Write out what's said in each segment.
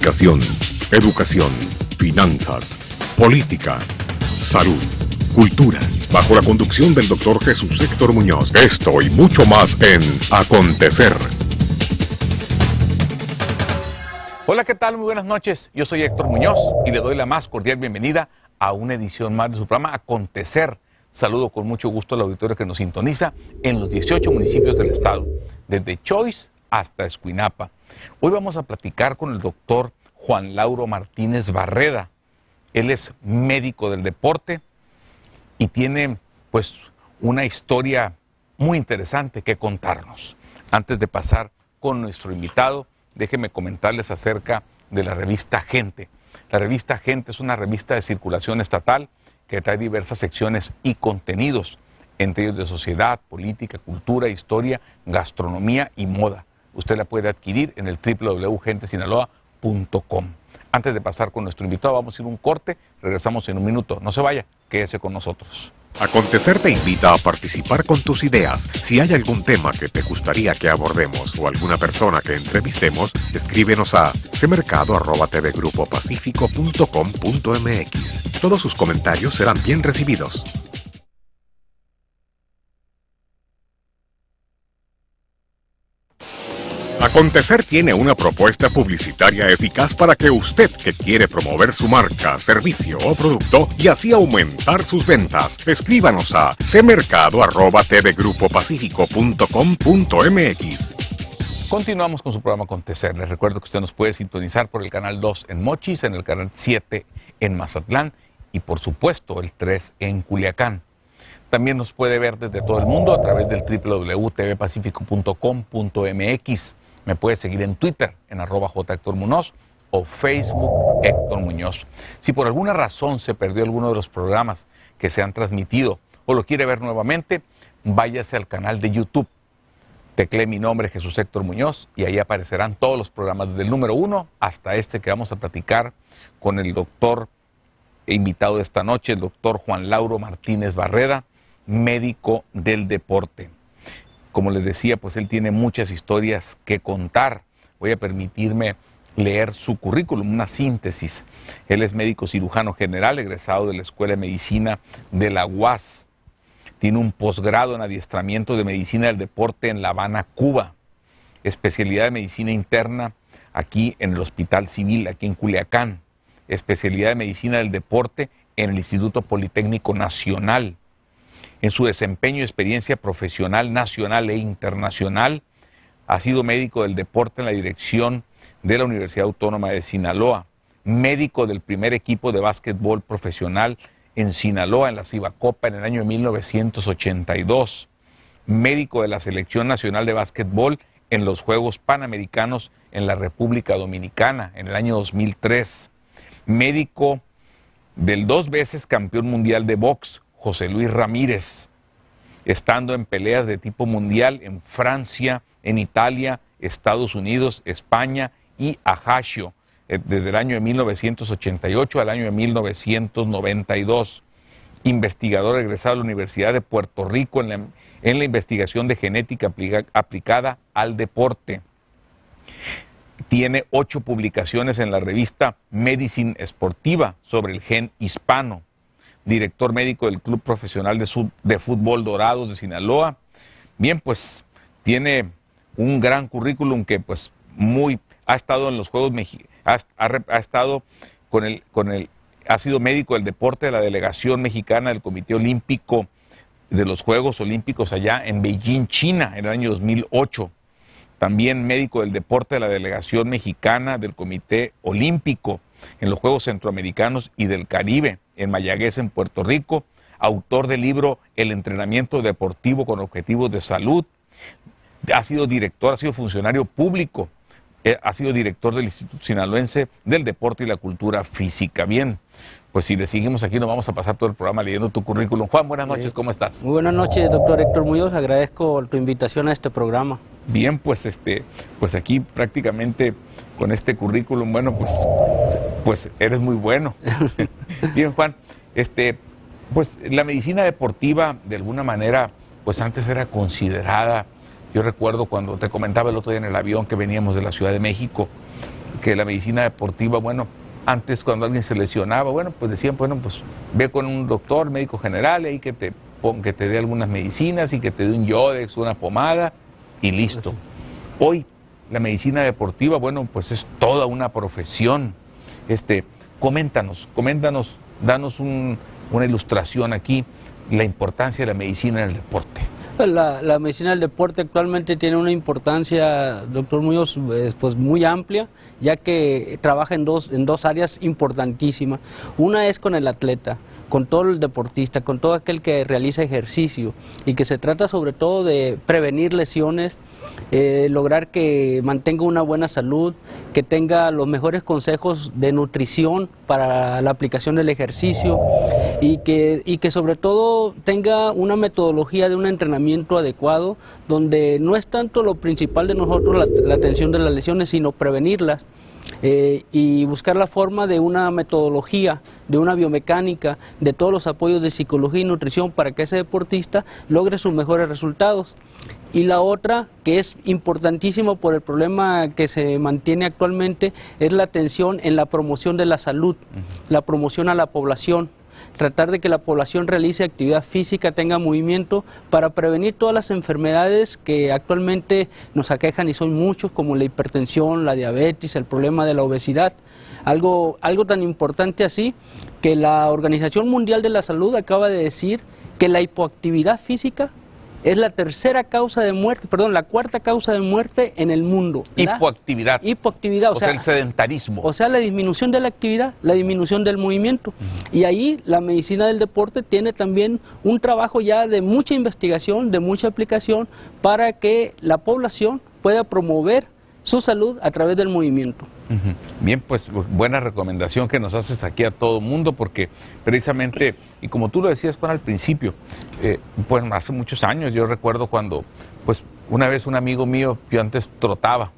comunicación, educación, finanzas, política, salud, cultura, bajo la conducción del doctor Jesús Héctor Muñoz. Esto y mucho más en Acontecer. Hola, ¿qué tal? Muy buenas noches. Yo soy Héctor Muñoz y le doy la más cordial bienvenida a una edición más de su programa Acontecer. Saludo con mucho gusto al auditorio que nos sintoniza en los 18 municipios del estado, desde Choix hasta Escuinapa. Hoy vamos a platicar con el doctor Juan Lauro Martínez Barreda. Él es médico del deporte y tiene pues una historia muy interesante que contarnos. Antes de pasar con nuestro invitado, déjenme comentarles acerca de la revista Gente. La revista Gente es una revista de circulación estatal que trae diversas secciones y contenidos, entre ellos de sociedad, política, cultura, historia, gastronomía y moda. Usted la puede adquirir en el www.gentesinaloa.com. Antes de pasar con nuestro invitado, vamos a ir a un corte. Regresamos en un minuto. No se vaya, quédese con nosotros. Acontecer te invita a participar con tus ideas. Si hay algún tema que te gustaría que abordemos o alguna persona que entrevistemos, escríbenos a cmercado@tvgrupopacifico.com.mx. Todos sus comentarios serán bien recibidos. Acontecer tiene una propuesta publicitaria eficaz para que usted que quiere promover su marca, servicio o producto y así aumentar sus ventas, escríbanos a cmercado@tvgrupopacifico.com.mx. Continuamos con su programa Acontecer. Les recuerdo que usted nos puede sintonizar por el canal 2 en Mochis, en el canal 7 en Mazatlán y por supuesto el 3 en Culiacán. También nos puede ver desde todo el mundo a través del www.tvpacifico.com.mx. Me puede seguir en Twitter, en @jhectormunoz o Facebook Héctor Muñoz. Si por alguna razón se perdió alguno de los programas que se han transmitido o lo quiere ver nuevamente, váyase al canal de YouTube. Teclee mi nombre, Jesús Héctor Muñoz, y ahí aparecerán todos los programas, desde el número 1 hasta este que vamos a platicar con el doctor invitado de esta noche, el doctor Juan Lauro Martínez Barreda, médico del deporte. Como les decía, pues él tiene muchas historias que contar. Voy a permitirme leer su currículum, una síntesis. Él es médico cirujano general, egresado de la Escuela de Medicina de la UAS. Tiene un posgrado en adiestramiento de medicina del deporte en La Habana, Cuba. Especialidad de medicina interna aquí en el Hospital Civil, aquí en Culiacán. Especialidad de medicina del deporte en el Instituto Politécnico Nacional. En su desempeño y experiencia profesional nacional e internacional, ha sido médico del deporte en la dirección de la Universidad Autónoma de Sinaloa, médico del primer equipo de básquetbol profesional en Sinaloa, en la Cibacopa, en el año 1982, médico de la Selección Nacional de Básquetbol en los Juegos Panamericanos en la República Dominicana, en el año 2003, médico del 2 veces campeón mundial de box, José Luis Ramírez, estando en peleas de tipo mundial en Francia, en Italia, Estados Unidos, España y Ajaccio, desde el año de 1988 al año de 1992. Investigador egresado de la Universidad de Puerto Rico en la investigación de genética aplicada al deporte. Tiene 8 publicaciones en la revista Medicine Esportiva sobre el gen hispano. Director médico del Club Profesional de Fútbol Dorados de Sinaloa. Bien, pues tiene un gran currículum que pues ha estado en los Juegos ha estado ha sido médico del deporte de la delegación mexicana del Comité Olímpico de los Juegos Olímpicos allá en Beijing, China, en el año 2008. También médico del deporte de la delegación mexicana del Comité Olímpico en los Juegos Centroamericanos y del Caribe, en Mayagüez, en Puerto Rico, autor del libro El entrenamiento deportivo con objetivos de salud. Ha sido director, ha sido funcionario público, ha sido director del Instituto Sinaloense del Deporte y la Cultura Física. Bien, pues si le seguimos aquí nos vamos a pasar todo el programa leyendo tu currículum. Juan, buenas noches, ¿cómo estás? Muy buenas noches, doctor Héctor Muñoz, agradezco tu invitación a este programa. Bien, pues pues aquí prácticamente con este currículum, bueno, pues eres muy bueno. Bien, Juan, pues la medicina deportiva de alguna manera, pues antes era considerada. Yo recuerdo cuando te comentaba el otro día en el avión que veníamos de la Ciudad de México, que la medicina deportiva, bueno, antes cuando alguien se lesionaba, bueno, pues decían, bueno, pues ve con un doctor, médico general, ahí que te dé algunas medicinas y que te dé un Yodex, una pomada y listo. Hoy la medicina deportiva, bueno, pues es toda una profesión. Coméntanos, danos una ilustración aquí, la importancia de la medicina en el deporte. La medicina del deporte actualmente tiene una importancia, doctor Muñoz, pues muy amplia, ya que trabaja en dos áreas importantísimas. Una es con el atleta, con todo el deportista, con todo aquel que realiza ejercicio, y que se trata sobre todo de prevenir lesiones, lograr que mantenga una buena salud, que tenga los mejores consejos de nutrición para la aplicación del ejercicio, y que sobre todo tenga una metodología de un entrenamiento adecuado, donde no es tanto lo principal de nosotros la atención de las lesiones, sino prevenirlas. Y buscar la forma de una metodología, de una biomecánica, de todos los apoyos de psicología y nutrición para que ese deportista logre sus mejores resultados. Y la otra, que es importantísimo por el problema que se mantiene actualmente, es la atención en la promoción de la salud, la promoción a la población. Tratar de que la población realice actividad física, tenga movimiento, para prevenir todas las enfermedades que actualmente nos aquejan, y son muchos, como la hipertensión, la diabetes, el problema de la obesidad. Algo tan importante así, que la Organización Mundial de la Salud acaba de decir que la hipoactividad física es la cuarta causa de muerte en el mundo. Hipoactividad. Hipoactividad, o sea, el sedentarismo. O sea, la disminución de la actividad, la disminución del movimiento. Y ahí la medicina del deporte tiene también un trabajo ya de mucha investigación, de mucha aplicación, para que la población pueda promover su salud a través del movimiento. Bien, pues buena recomendación que nos haces aquí a todo mundo, porque precisamente, y como tú lo decías, Juan, al principio, pues hace muchos años, yo recuerdo cuando, pues una vez un amigo mío, yo antes trotaba,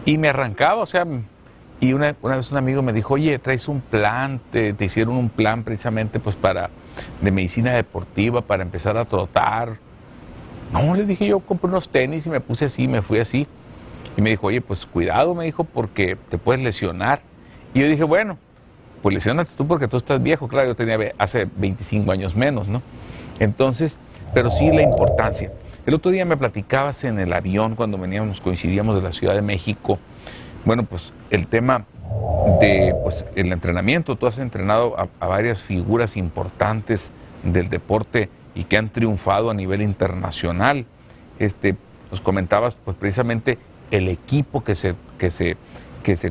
y me arrancaba, o sea, y una vez un amigo me dijo, oye, traes un plan, te hicieron un plan precisamente pues de medicina deportiva para empezar a trotar. No, le dije, yo compré unos tenis y me puse así, me fui así. Y me dijo, oye, pues cuidado, me dijo, porque te puedes lesionar. Y yo dije, bueno, pues lesiónate tú porque tú estás viejo. Claro, yo tenía hace 25 años menos, ¿no? Entonces, pero sí la importancia. El otro día me platicabas en el avión cuando coincidíamos de la Ciudad de México. Bueno, pues el tema de pues, el entrenamiento. Tú has entrenado a varias figuras importantes del deporte y que han triunfado a nivel internacional. Nos comentabas, pues precisamente, el equipo que se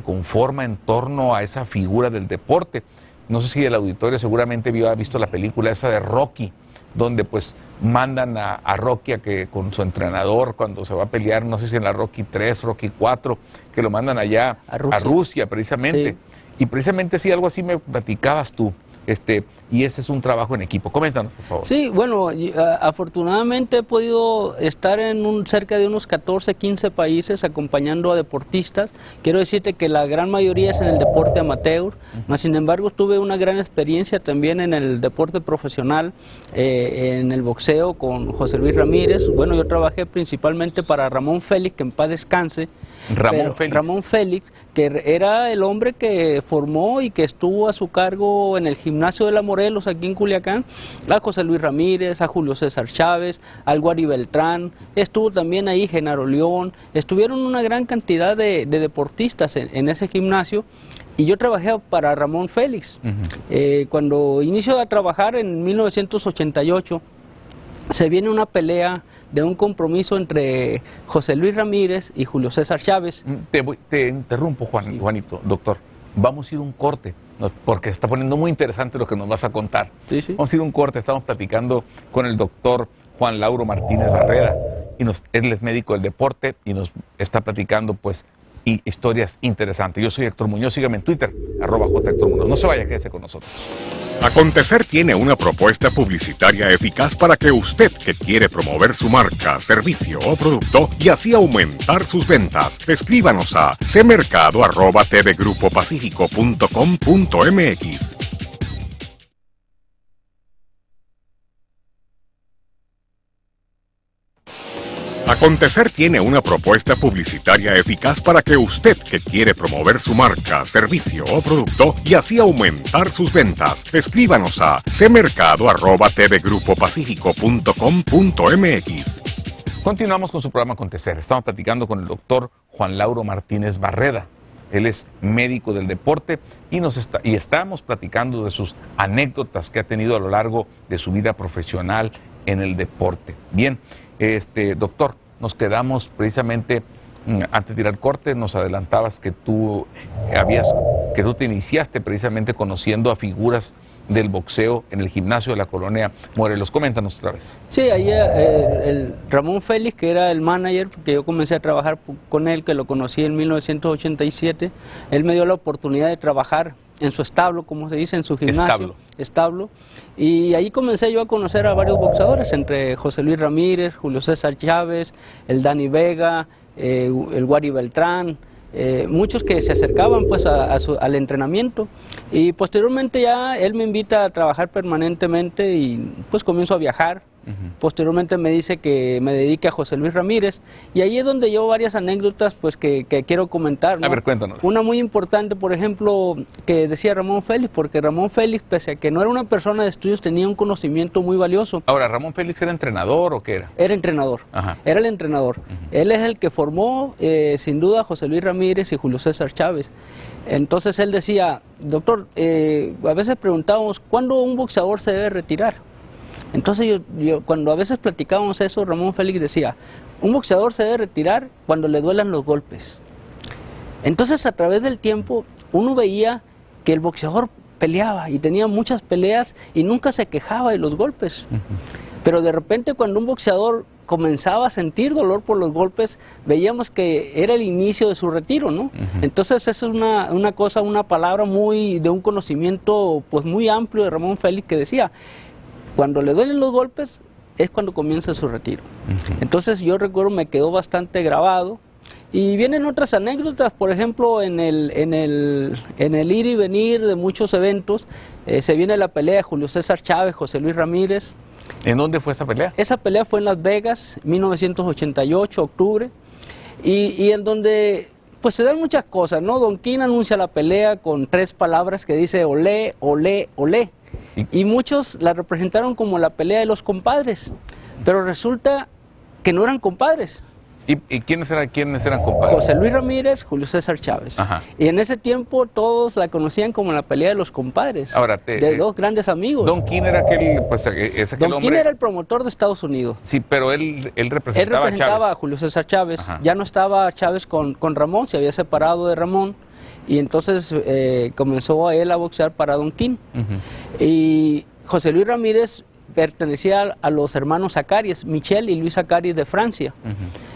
conforma en torno a esa figura del deporte. No sé si el auditorio seguramente ha visto la película esa de Rocky, donde pues mandan a Rocky con su entrenador cuando se va a pelear, no sé si en la Rocky 3, Rocky 4, que lo mandan allá a Rusia precisamente. Sí. Y precisamente sí, algo así me platicabas tú. Y ese es un trabajo en equipo. Coméntanos, por favor. Sí, bueno, afortunadamente he podido estar en cerca de unos 14, 15 países acompañando a deportistas. Quiero decirte que la gran mayoría es en el deporte amateur, mas sin embargo tuve una gran experiencia también en el deporte profesional, en el boxeo con José Luis Ramírez. Bueno, yo trabajé principalmente para Ramón Félix, que en paz descanse. Ramón Félix, que era el hombre que formó y que estuvo a su cargo en el gimnasio de la Morelos, aquí en Culiacán, a José Luis Ramírez, a Julio César Chávez, al Guari Beltrán, estuvo también ahí Genaro León, estuvieron una gran cantidad de deportistas en ese gimnasio. Y yo trabajé para Ramón Félix. Cuando inicio a trabajar en 1988, se viene una pelea de un compromiso entre José Luis Ramírez y Julio César Chávez. Te interrumpo, Juanito, doctor. Vamos a ir a un corte, porque está poniendo muy interesante lo que nos vas a contar. Sí, sí. Vamos a ir a un corte. Estamos platicando con el doctor Juan Lauro Martínez Barrera. Él es médico del deporte y nos está platicando, pues, historias interesantes. Yo soy Héctor Muñoz. Sígame en Twitter, @JHéctorMuñoz. No se vaya, quédese con nosotros. Acontecer tiene una propuesta publicitaria eficaz para que usted que quiere promover su marca, servicio o producto y así aumentar sus ventas, escríbanos a cmercado@tvgrupopacifico.com.mx. Acontecer tiene una propuesta publicitaria eficaz para que usted que quiere promover su marca, servicio o producto y así aumentar sus ventas, escríbanos a cmercado@tvgrupopacifico.com.mx. Continuamos con su programa Acontecer. Estamos platicando con el doctor Juan Lauro Martínez Barreda. Él es médico del deporte y estamos platicando de sus anécdotas que ha tenido a lo largo de su vida profesional en el deporte. Bien, doctor, nos quedamos precisamente, antes de ir al corte, nos adelantabas que tú te iniciaste precisamente conociendo a figuras del boxeo en el gimnasio de la colonia Morelos. Coméntanos otra vez. Sí, ahí el Ramón Félix, que era el manager, que yo comencé a trabajar con él, que lo conocí en 1987, él me dio la oportunidad de trabajar en su establo, como se dice, en su gimnasio. Establo. Y ahí comencé yo a conocer a varios boxeadores, entre José Luis Ramírez, Julio César Chávez, el Dani Vega, el Guari Beltrán, muchos que se acercaban pues al entrenamiento, y posteriormente ya él me invita a trabajar permanentemente y pues comienzo a viajar. Posteriormente me dice que me dedique a José Luis Ramírez, y ahí es donde llevo varias anécdotas pues que quiero comentar, ¿no? A ver, cuéntanos. Una muy importante, por ejemplo, que decía Ramón Félix, porque Ramón Félix, pese a que no era una persona de estudios, tenía un conocimiento muy valioso. Ahora, ¿Ramón Félix era entrenador o qué era? Era entrenador. Ajá. Era el entrenador. Él es el que formó, sin duda, a José Luis Ramírez y Julio César Chávez. Entonces él decía, doctor, a veces preguntábamos, ¿cuándo un boxeador se debe retirar? Entonces yo cuando a veces platicábamos eso, Ramón Félix decía, un boxeador se debe retirar cuando le duelan los golpes. Entonces a través del tiempo uno veía que el boxeador peleaba y tenía muchas peleas y nunca se quejaba de los golpes. Pero de repente cuando un boxeador comenzaba a sentir dolor por los golpes, veíamos que era el inicio de su retiro, ¿no? Entonces eso es una palabra de un conocimiento pues muy amplio de Ramón Félix, que decía, cuando le duelen los golpes es cuando comienza su retiro. Entonces yo recuerdo, me quedó bastante grabado. Y vienen otras anécdotas, por ejemplo, en el ir y venir de muchos eventos, se viene la pelea de Julio César Chávez, José Luis Ramírez. ¿En dónde fue esa pelea? Esa pelea fue en Las Vegas, 1988, octubre, y en donde pues se dan muchas cosas, ¿no? Don King anuncia la pelea con 3 palabras que dice olé, olé, olé. Y muchos la representaron como la pelea de los compadres, pero resulta que no eran compadres. ¿Y quiénes eran compadres? José Luis Ramírez, Julio César Chávez. Ajá. Y en ese tiempo todos la conocían como la pelea de los compadres. Ahora, de dos grandes amigos. Don King era aquel Don King era el promotor de Estados Unidos. Sí, pero él representaba a Julio César Chávez. Ajá. Ya no estaba Chávez con Ramón, se había separado de Ramón. Y entonces comenzó él a boxear para Don King. Y José Luis Ramírez pertenecía a los hermanos Zacarías, Michel y Luis Zacarías de Francia.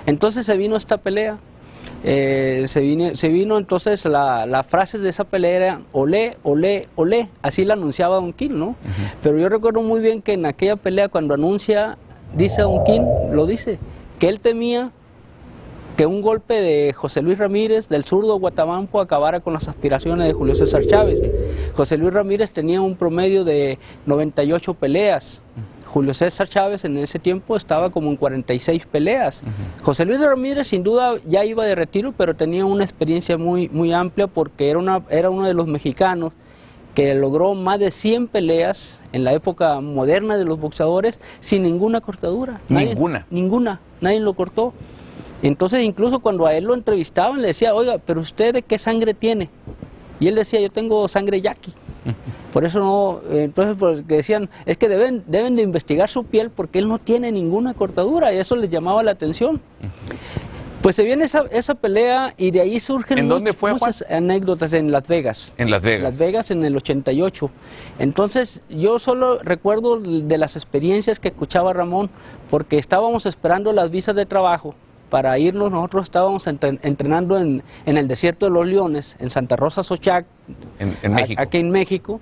Entonces se vino esta pelea, se vino entonces la frase de esa pelea era olé, olé, olé, así la anunciaba Don King, ¿no? Pero yo recuerdo muy bien que en aquella pelea cuando anuncia, dice Don King, lo dice, que él temía que un golpe de José Luis Ramírez, del zurdo Guatabampo, acabara con las aspiraciones de Julio César Chávez. José Luis Ramírez tenía un promedio de 98 peleas. Julio César Chávez en ese tiempo estaba como en 46 peleas. José Luis Ramírez sin duda ya iba de retiro, pero tenía una experiencia muy amplia porque era uno de los mexicanos que logró más de 100 peleas en la época moderna de los boxeadores sin ninguna cortadura. Ninguna, nadie lo cortó. Entonces incluso cuando a él lo entrevistaban le decía, oiga, pero usted ¿de qué sangre tiene? Y él decía, yo tengo sangre yaqui. Por eso no, entonces porque decían, es que deben de investigar su piel porque él no tiene ninguna cortadura, y eso les llamaba la atención. Pues se viene esa pelea y de ahí surgen muchas anécdotas en Las Vegas. En Las Vegas. Las Vegas en el 88. Entonces yo solo recuerdo de las experiencias que escuchaba Ramón, porque estábamos esperando las visas de trabajo para irnos. Nosotros estábamos entrenando en el desierto de los Leones, en Santa Rosa, Xochac, en México. Aquí en México,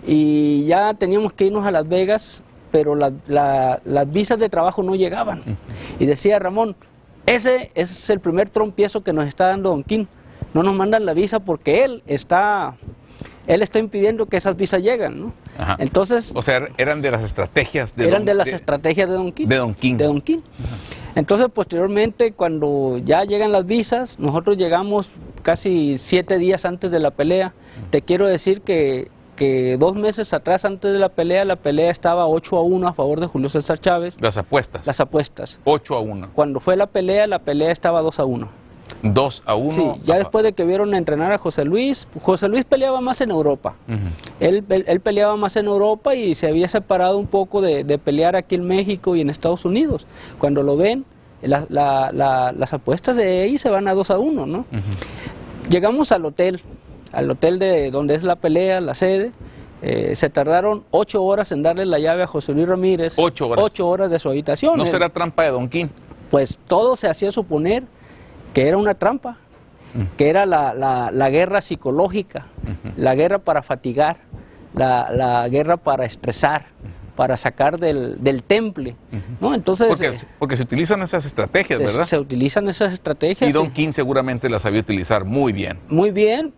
y ya teníamos que irnos a Las Vegas, pero las visas de trabajo no llegaban. Y decía Ramón, ese es el primer trompiezo que nos está dando Don King. No nos mandan la visa porque él está impidiendo que esas visas lleguen, ¿no? Ajá. Entonces, o sea, eran de las estrategias de Don King. De Don King. De Don King. Entonces, posteriormente, cuando ya llegan las visas, nosotros llegamos casi 7 días antes de la pelea. Te quiero decir que 2 meses atrás, antes de la pelea estaba 8-1 a favor de Julio César Chávez. Las apuestas. Las apuestas. 8-1. Cuando fue la pelea estaba 2-1. 2-1. Sí, ya después de que vieron entrenar a José Luis peleaba más en Europa. Él peleaba más en Europa y se había separado un poco de pelear aquí en México y en Estados Unidos. Cuando lo ven, las apuestas de ahí se van a 2-1, ¿no? Llegamos al hotel de donde es la pelea, la sede. Se tardaron 8 horas en darle la llave a José Luis Ramírez. 8 horas. 8 horas de su habitación. ¿No será trampa de Don King? Pues todo se hacía suponer que era una trampa, que era la guerra psicológica, la guerra para fatigar, la guerra para estresar, para sacar del temple, ¿no? Entonces, porque se utilizan esas estrategias, ¿verdad? Se utilizan esas estrategias. Y Don King seguramente las sabía utilizar muy bien. Muy bien,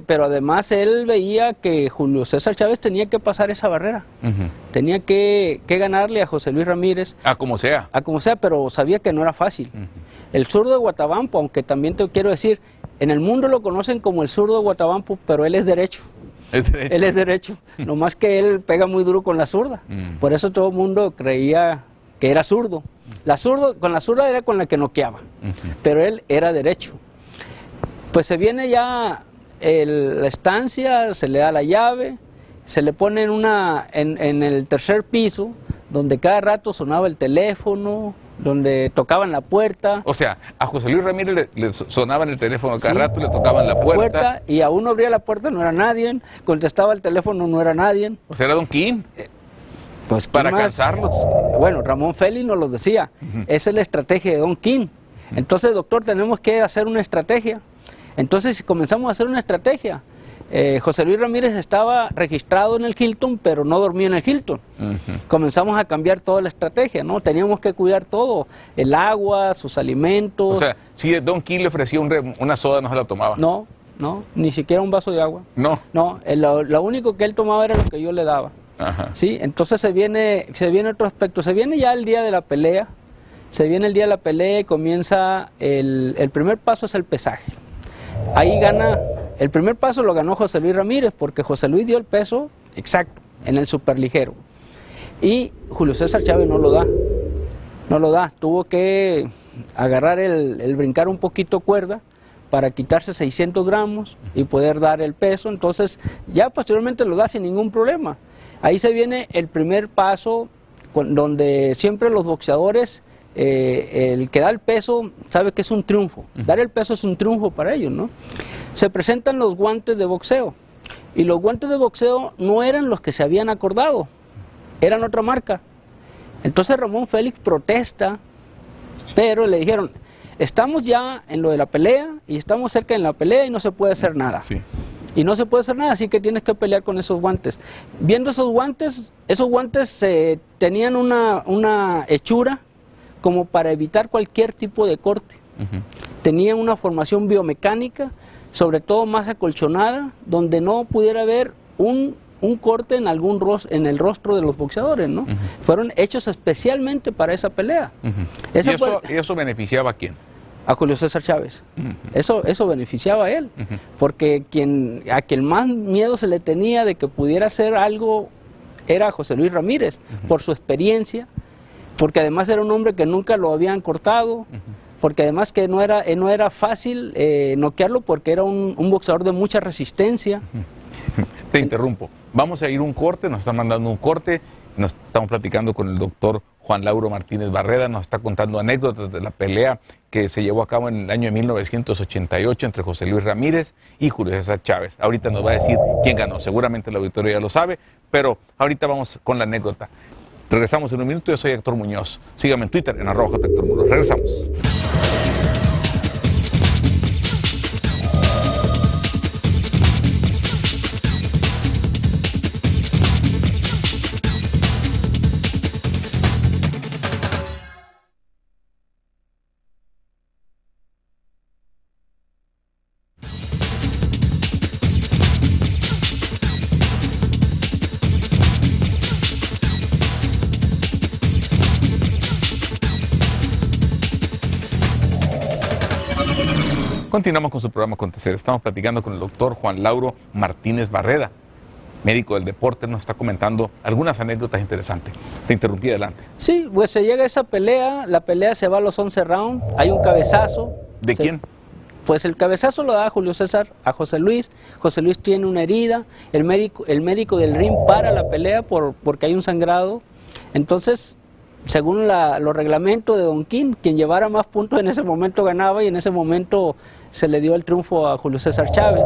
pero además él veía que Julio César Chávez tenía que pasar esa barrera. Tenía que ganarle a José Luis Ramírez. A como sea. A como sea, pero sabía que no era fácil. El zurdo de Guatabampo, aunque también te quiero decir, en el mundo lo conocen como el zurdo de Guatabampo, pero él es derecho. Él es derecho, nomás que él pega muy duro con la zurda. Por eso todo el mundo creía que era zurdo. Con la zurda era con la que noqueaba, pero él era derecho. Pues se viene ya la estancia, se le da la llave, se le pone en el tercer piso, donde cada rato sonaba el teléfono, donde tocaban la puerta. O sea, a José Luis Ramírez le sonaban el teléfono cada rato, le tocaban la puerta. Y a uno abría la puerta, no era nadie, contestaba el teléfono, no era nadie. O sea, era Don King. Pues, para cansarlos. Bueno, Ramón Félix nos lo decía, esa es la estrategia de Don King. Entonces, doctor, tenemos que hacer una estrategia. Entonces, comenzamos a hacer una estrategia. José Luis Ramírez estaba registrado en el Hilton, pero no dormía en el Hilton. Comenzamos a cambiar toda la estrategia, ¿no? Teníamos que cuidar todo, el agua, sus alimentos. O sea, si Don King le ofrecía una soda, no se la tomaba. No, ni siquiera un vaso de agua. No, lo único que él tomaba era lo que yo le daba. Sí, entonces se viene otro aspecto, se viene ya el día de la pelea, y comienza el primer paso es el pesaje. Ahí el primer paso lo ganó José Luis Ramírez, porque José Luis dio el peso exacto en el superligero. Y Julio César Chávez no lo da, tuvo que agarrar el brincar un poquito cuerda para quitarse 600 gramos y poder dar el peso. Entonces ya posteriormente lo da sin ningún problema. Ahí se viene el primer paso, donde siempre los boxeadores, el que da el peso sabe que es un triunfo. Dar el peso es un triunfo para ellos, ¿no? Se presentan los guantes de boxeo, y los guantes de boxeo no eran los que se habían acordado, eran otra marca. Entonces Ramón Félix protesta, pero le dijeron, estamos ya en lo de la pelea, y estamos cerca de la pelea y no se puede hacer nada. Sí. Y no se puede hacer nada, así que tienes que pelear con esos guantes. Viendo esos guantes tenían una hechura como para evitar cualquier tipo de corte. Tenían una formación biomecánica, sobre todo más acolchonada, donde no pudiera haber un corte en el rostro de los boxeadores, ¿no? Fueron hechos especialmente para esa pelea. ¿Y eso beneficiaba a quién? A Julio César Chávez. Eso beneficiaba a él, porque a quien más miedo se le tenía de que pudiera hacer algo era a José Luis Ramírez, por su experiencia, porque además era un hombre que nunca lo habían cortado, porque además que no era fácil noquearlo, porque era un boxeador de mucha resistencia. Te interrumpo. Vamos a ir un corte, nos están mandando un corte, nos estamos platicando con el doctor Juan Lauro Martínez Barreda, nos está contando anécdotas de la pelea que se llevó a cabo en el año de 1988 entre José Luis Ramírez y Julio César Chávez. Ahorita nos va a decir quién ganó, seguramente el auditorio ya lo sabe, pero ahorita vamos con la anécdota. Regresamos en un minuto, yo soy Héctor Muñoz. Sígame en Twitter, en @HectorMuñoz. Regresamos. Continuamos con su programa Acontecer. Estamos platicando con el doctor Juan Lauro Martínez Barreda, médico del deporte. Nos está comentando algunas anécdotas interesantes. Te interrumpí, adelante. Sí, pues se llega a esa pelea, la pelea se va a los 11 rounds, hay un cabezazo. ¿De quién? Pues el cabezazo lo da Julio César a José Luis. José Luis tiene una herida, el médico del ring para la pelea porque hay un sangrado. Entonces, según los reglamentos de Don King, quien llevara más puntos en ese momento ganaba, y en ese momento se le dio el triunfo a Julio César Chávez.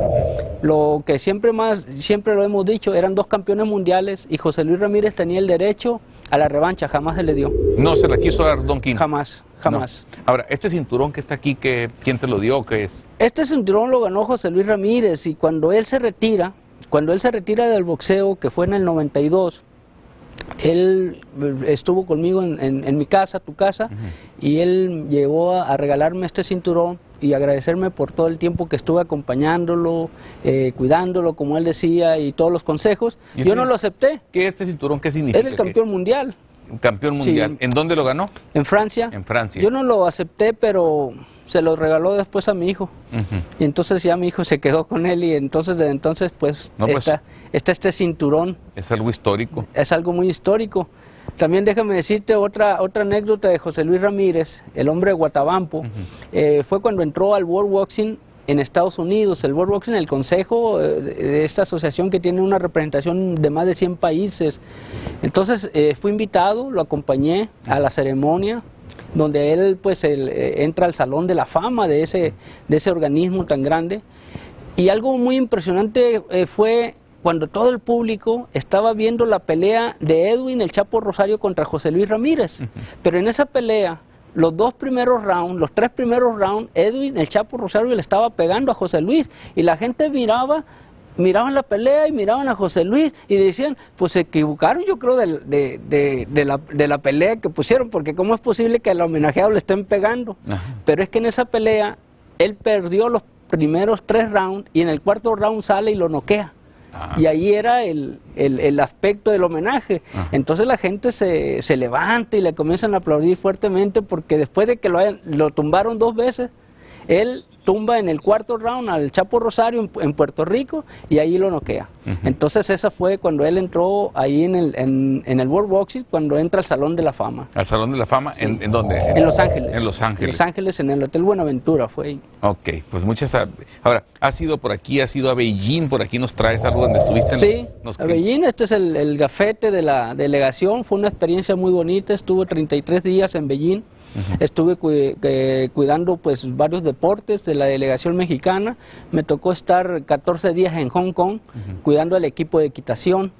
Lo que siempre lo hemos dicho, eran 2 campeones mundiales y José Luis Ramírez tenía el derecho a la revancha, jamás se le dio. No se la quiso dar Don King. Jamás. No. Ahora, este cinturón que está aquí, ¿quién te lo dio? ¿Qué es? Este cinturón lo ganó José Luis Ramírez, y cuando él se retira del boxeo, que fue en el 92, él estuvo conmigo en mi casa, tu casa, y él llegó a regalarme este cinturón y agradecerme por todo el tiempo que estuve acompañándolo, cuidándolo, como él decía, y todos los consejos. Yo no lo acepté. ¿Qué este cinturón qué significa? Es el campeón mundial. Un campeón mundial. Sí. ¿En dónde lo ganó? En Francia. En Francia. Yo no lo acepté, pero se lo regaló después a mi hijo. Y entonces ya mi hijo se quedó con él, y entonces desde entonces pues, está este cinturón. Es algo histórico. Es algo muy histórico. También déjame decirte otra anécdota de José Luis Ramírez, el hombre de Guatabampo. Fue cuando entró al World Boxing en Estados Unidos. El World Boxing, el consejo de esta asociación que tiene una representación de más de 100 países. Entonces fui invitado, lo acompañé a la ceremonia, donde él pues entra al Salón de la Fama de ese organismo tan grande. Y algo muy impresionante fue cuando todo el público estaba viendo la pelea de Edwin el Chapo Rosario contra José Luis Ramírez. Pero en esa pelea, los 3 primeros rounds, Edwin el Chapo Rosario le estaba pegando a José Luis, y la gente miraban la pelea y miraban a José Luis y decían, pues se equivocaron, yo creo, de la pelea que pusieron, porque cómo es posible que al homenajeado le estén pegando. Pero es que en esa pelea él perdió los primeros 3 rounds, y en el 4º round sale y lo noquea. Y ahí era el aspecto del homenaje. Entonces la gente se levanta y le comienzan a aplaudir fuertemente, porque después de que lo tumbaron 2 veces, él tumba en el 4º round al Chapo Rosario en Puerto Rico, y ahí lo noquea. Entonces esa fue cuando él entró ahí en el World Boxing, cuando entra al Salón de la Fama. ¿Al Salón de la Fama? Sí. ¿En dónde? En Los Ángeles. En Los Ángeles. En Los Ángeles, en el Hotel Buenaventura fue ahí. Ok, pues muchas... Ahora, ¿has ido por aquí, has ido a Beijing? Por aquí nos traes algo donde estuviste. Sí, a Beijing. Este es el gafete de la delegación. Fue una experiencia muy bonita. Estuve 33 días en Beijing. Estuve cuidando pues varios deportes de la delegación mexicana. Me tocó estar 14 días en Hong Kong cuidando al equipo de equitación,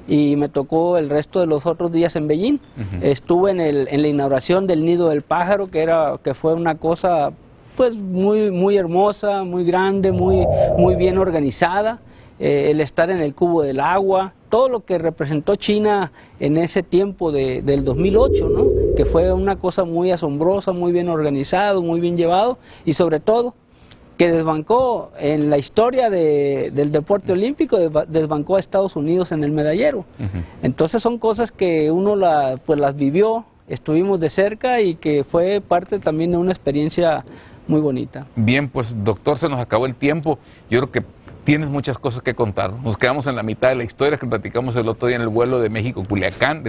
y me tocó el resto de los otros días en Beijing. Estuve en la inauguración del Nido del Pájaro, que fue una cosa pues muy hermosa, muy grande, muy bien organizada. El estar en el Cubo del Agua, todo lo que representó China en ese tiempo del 2008, ¿no? Que fue una cosa muy asombrosa, muy bien organizado, muy bien llevado, y sobre todo que desbancó en la historia del deporte olímpico, desbancó a Estados Unidos en el medallero. Entonces son cosas que uno las vivió, estuvimos de cerca, y que fue parte también de una experiencia muy bonita. Bien, pues doctor, se nos acabó el tiempo. Yo creo que tienes muchas cosas que contar. Nos quedamos en la mitad de la historia que platicamos el otro día en el vuelo de México-Culiacán,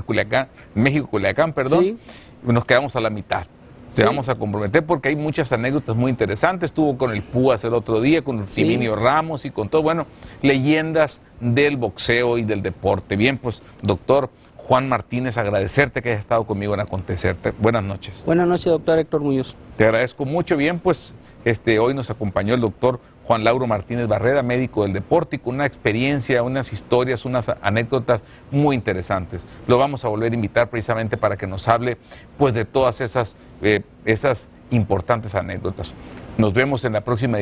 México-Culiacán, perdón. Sí. Nos quedamos a la mitad. Te vamos a comprometer porque hay muchas anécdotas muy interesantes. Estuvo con el Púas el otro día, con Urtiminio Ramos y con todo, bueno, leyendas del boxeo y del deporte. Bien, pues, doctor Juan Martínez, agradecerte que hayas estado conmigo en Acontecerte. Buenas noches. Buenas noches, doctor Héctor Muñoz. Te agradezco mucho. Bien, pues, hoy nos acompañó el doctor Juan Lauro Martínez Barreda, médico del deporte, y con una experiencia, unas historias, unas anécdotas muy interesantes. Lo vamos a volver a invitar precisamente para que nos hable pues de todas esas importantes anécdotas. Nos vemos en la próxima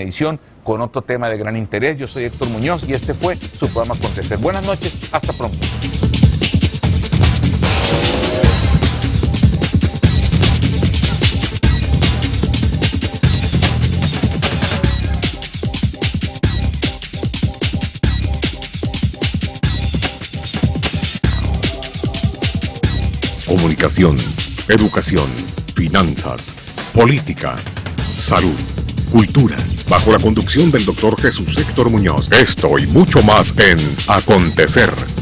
edición con otro tema de gran interés. Yo soy Héctor Muñoz y este fue su programa Acontecer. Buenas noches, hasta pronto. Comunicación, educación, finanzas, política, salud. cultura, bajo la conducción del doctor Jesús Héctor Muñoz. Esto y mucho más en Acontecer.